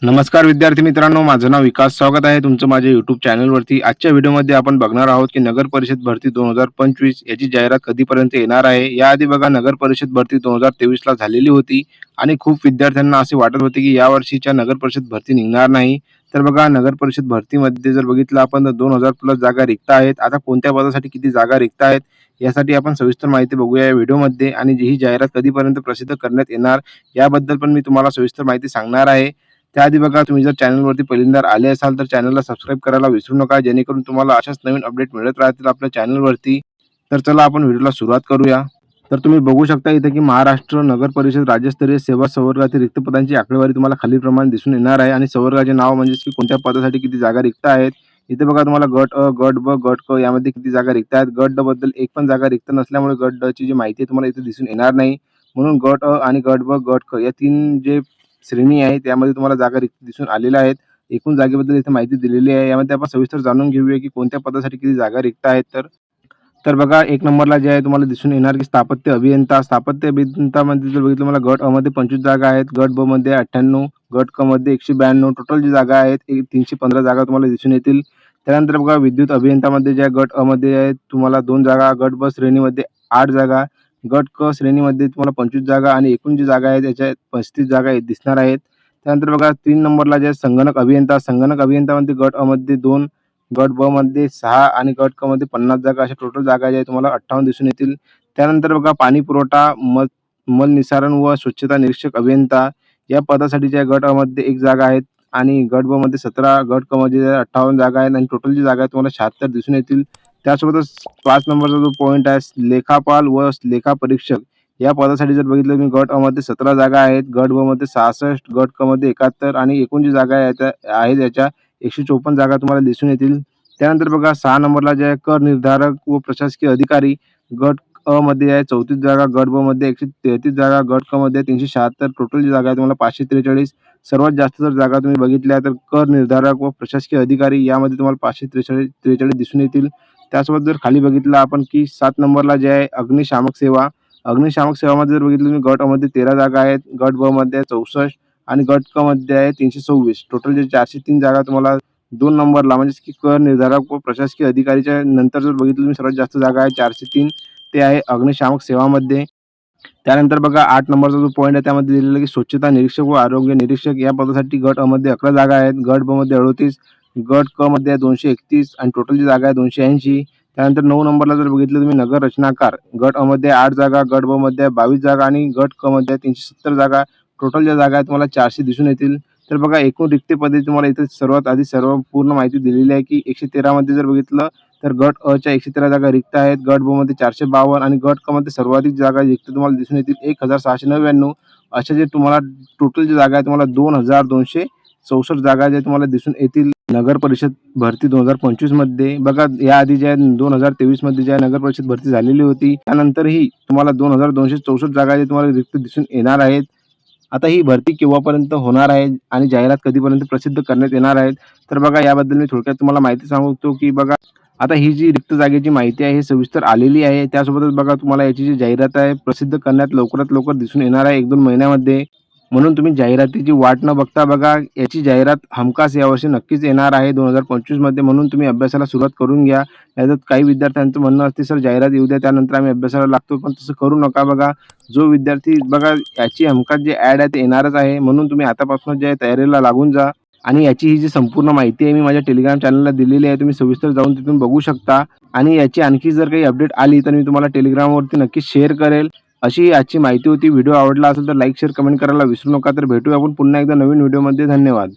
नमस्कार विद्यार्थी मित्रांनो, माझं नाव विकास. स्वागत आहे तुमचं माझ्या यूट्यूब चॅनलवरती. आजच्या व्हिडिओमध्ये आपण बघणार आहोत की नगर परिषद भरती 2025 याची जाहिरात कधीपर्यंत येणार आहे. याआधी बघा नगर परिषद भरती 2023 ला झालेली होती आणि खूप विद्यार्थ्यांना असे वाटत होते की यावर्षीच्या नगर परिषद भरती निघणार नाही. तर बघा नगर परिषद भरतीमध्ये जर बघितलं आपण 2000 प्लस जागा रिक्त आहेत. आता कोणत्या पदासाठी किती जागा रिक्त आहेत यासाठी आपण सविस्तर माहिती बघूया या व्हिडिओमध्ये आणि ही जाहिरात कधीपर्यंत प्रसिद्ध करण्यात येणार याबद्दल पण मी तुम्हाला सविस्तर माहिती सांगणार आहे. त्याआधी बघा तुम्ही जर चॅनलवरती पहिल्यांदा आले असाल तर चॅनलला सबस्क्राईब करायला विसरू नका, जेणेकरून तुम्हाला अशाच नवीन अपडेट मिळत राहतील आपल्या चॅनलवरती. तर चला आपण व्हिडिओला सुरुवात करूया. तर तुम्ही बघू शकता इथे की महाराष्ट्र नगर परिषद राज्यस्तरीय सेवा संवर्गातील रिक्त पदांची आकडेवारी तुम्हाला खालीलप्रमाणे दिसून येणार आहे आणि संवर्गाचे नाव म्हणजे की कोणत्या पदासाठी किती जागा रिक्त आहेत. इथे बघा तुम्हाला गट अ, गट ब, गट क यामध्ये किती जागा रिक्त आहेत. गट ड बद्दल एक पण जागा रिक्त नसल्यामुळे गट ड ची जी माहिती आहे तुम्हाला इथे दिसून येणार नाही. म्हणून गट अ आणि गट ब, गट क या तीन जे श्रेणी आहे त्यामध्ये तुम्हाला जागा रिक्त दिसून आलेल्या आहेत. एकूण जागेबद्दल इथे माहिती दिलेली आहे. यामध्ये आपण सविस्तर जाणून घेऊया की कोणत्या पदासाठी किती जागा रिक्त आहेत. तर बघा एक नंबरला जे आहे तुम्हाला दिसून येणार की स्थापत्य अभियंता. स्थापत्य अभियंतामध्ये जर बघितलं मला गट अ मध्ये 25 जागा आहेत, गट ब मध्ये 98, गट क मध्ये 192, टोटल जी जागा आहेत 315 जागा तुम्हाला दिसून येतील. त्यानंतर बघा विद्युत अभियंतामध्ये ज्या गट अ मध्ये आहेत तुम्हाला 2 जागा, गट ब श्रेणीमध्ये 8 जागा, गट क श्रेणीमध्ये तुम्हाला 25 जागा आणि एकूण जी जागा आहेत त्याच्या 35 जागा दिसणार आहेत. त्यानंतर बघा 3 नंबरला जे संगणक अभियंता. संगणक अभियंतामध्ये गट अ मध्ये 2, गट ब मध्ये 6 आणि गट क मध्ये 50 जागा, अशा टोटल जागा ज्या आहेत तुम्हाला 58 दिसून येतील. त्यानंतर बघा पाणी पुरवठा, मलनिसारण व स्वच्छता निरीक्षक अभियंता या पदासाठी ज्या गट अ मध्ये 1 जागा आहेत आणि गट ब मध्ये 17, गट क मध्ये 58 जागा आहेत आणि टोटल जी जागा आहे तुम्हाला 76 दिसून येतील. त्यासोबतच 5 नंबरचा जो पॉइंट आहे लेखापाल व लेखा परीक्षक या पदासाठी जर बघितलं तुम्ही गट अ मध्ये 17 जागा आहेत, गट ब मध्ये 66, गट क मध्ये 71 आणि एकूण जी जागा आहेत याच्या 154 जागा तुम्हाला दिसून येतील. त्यानंतर बघा 6 नंबरला जे आहे कर निर्धारक व प्रशासकीय अधिकारी. गट अ मध्ये आहे 34 जागा, गट ब मध्ये 133 जागा, गट क मध्ये 376, टोटल जी जागा आहे तुम्हाला 543. सर्वात जास्त जर जागा तुम्ही बघितल्या तर कर निर्धारक व प्रशासकीय अधिकारी यामध्ये तुम्हाला 543 दिसून येतील. त्यासोबत जर खाली बघितलं आपण की 7 नंबरला जे आहे अग्निशामक सेवा. अग्निशामक सेवामध्ये जर बघितलं तुम्ही गट अ मध्ये 13 जागा आहेत, गट ब मध्ये 64 आणि गट क मध्ये आहे 326. टोटल जे 403 जागा तुम्हाला 2 नंबरला म्हणजे की कर निर्धारक व प्रशासकीय अधिकारीच्या नंतर जर बघितलं तुम्ही सर्वात जास्त जागा आहे 403 ते आहे अग्निशामक सेवामध्ये. त्यानंतर बघा 8 नंबरचा जो पॉइंट आहे त्यामध्ये दिलेलं आहे की स्वच्छता निरीक्षक व आरोग्य निरीक्षक या पदासाठी गट अ मध्ये 11 जागा आहेत, गट ब मध्ये 38, गट क मध्ये 231 आणि टोटल जी जागा आहे 280. त्यानंतर 9 नंबरला जर बघितलं तुम्ही नगर रचनाकार. गट अ मध्ये 8 जागा, गट ब मध्ये 22 जागा आणि गट क मध्ये 370 जागा. टोटल ज्या जागा आहेत तुम्हाला 400 दिसून येतील. तर बघा एकूण रिक्त पदे तुम्हाला इथे सर्वात आधी सर्व पूर्ण माहिती दिलेली आहे की 113 मध्ये जर बघितलं तर गट अ च्या 113 जागा रिक्त आहेत, गट ब मध्ये 452 आणि गट क मध्ये सर्वाधिक जागा रिक्त तुम्हाला दिसून येतील 1699. अशा जे तुम्हाला टोटल जी जागा आहे तुम्हाला 2264 जागा ज्या तुम्हाला दिसून येतील नगर परिषद भरती 2025 मध्ये. बघा याआधी ज्या 2023 मध्ये ज्या नगर परिषद भरती झालेली होती त्यानंतरही तुम्हाला 2264 जागा ज्या तुम्हाला रिक्त दिसून येणार आहेत. आता ही भरती केव्हापर्यंत होणार आहे आणि जाहिरात कधीपर्यंत प्रसिद्ध करण्यात येणार आहेत. तर बघा याबद्दल मी थोडक्यात तुम्हाला माहिती सांगतो की बघा आता ही जी रिक्त जागेची माहिती आहे ही सविस्तर आलेली आहे. त्यासोबतच बघा तुम्हाला याची जी जाहिरात आहे प्रसिद्ध करण्यात लवकरात लवकर दिसून येणार आहे 1-2 महिन्यामध्ये. म्हणून तुम्ही जाहिरातीची वाट न बघता बघा याची जाहिरात हमखास यावर्षी नक्कीच येणार आहे 2025 मध्ये. म्हणून तुम्ही अभ्यासाला सुरुवात करून घ्या. नाहीतर काही विद्यार्थ्यांचं म्हणणं असते सर जाहिरात येऊ द्या त्यानंतर आम्ही अभ्यासाला लागतो, पण तसं करू नका. बघा जो विद्यार्थी बघा याची हमखास जे ॲड आहे ते येणारच आहे. म्हणून तुम्ही आतापासून जे तयारीला लागून जा आणि याची ही जी संपूर्ण माहिती आहे मी माझ्या टेलिग्राम चॅनलला दिलेली आहे. तुम्ही सविस्तर जाऊन तिथून बघू शकता आणि याची आणखी जर काही अपडेट आली तर मी तुम्हाला टेलिग्रामवरती नक्कीच शेअर करेल. अशी आजची माहिती होती. व्हिडिओ आवडला असेल तर लाईक, शेअर, कमेंट करायला विसरू नका. तर भेटूया आपण पुन्हा एकदा नवीन व्हिडिओमध्ये. धन्यवाद.